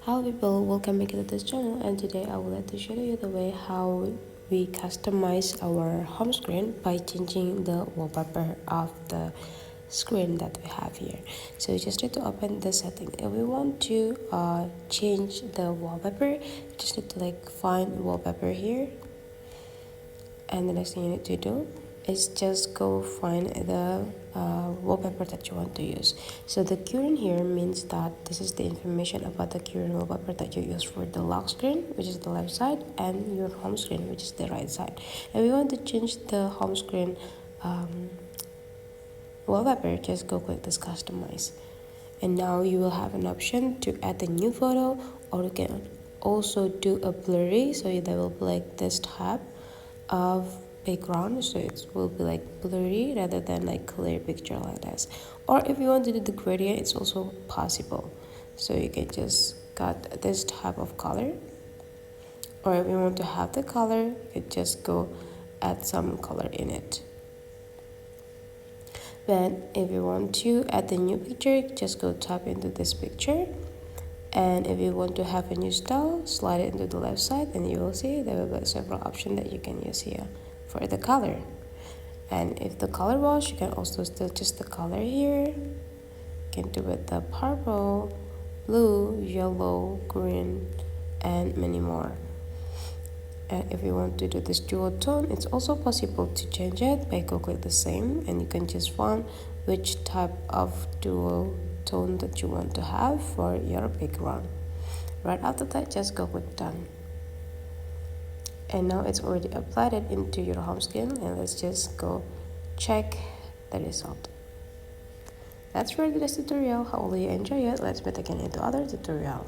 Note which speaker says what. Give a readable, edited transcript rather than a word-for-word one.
Speaker 1: Hello people, welcome back to this channel, and today I would like to show you the way how we customize our home screen by changing the wallpaper of the screen that we have here. So you just need to open the setting. If we want to change the wallpaper, you just need to find wallpaper here, and the next thing you need to do is just go find the wallpaper that you want to use. So the current here means that this is the information about the current wallpaper that you use for the lock screen, which is the left side, and your home screen, which is the right side. And we want to change the home screen wallpaper, just go click this customize, and now you will have an option to add a new photo, or you can also do a blurry, so there will be like this tab of background, so it will be like blurry rather than like clear picture like this. Or if you want to do the gradient, it's also possible, so you can just cut this type of color. Or if you want to have the color, you can just go add some color in it. Then if you want to add the new picture, just go tap into this picture, and if you want to have a new style, slide it into the left side, and you will see there will be several options that you can use here for the color. And if the color wash, you can also still just the color here. You can do it the purple, blue, yellow, green, and many more. And if you want to do this dual tone, it's also possible to change it by go click the same, and you can just find which type of dual tone that you want to have for your background. Right after that, just go click done. And now it's already applied it into your home screen, and let's just go check the result. That's for this tutorial. Hopefully you enjoy it. Let's meet again into other tutorial.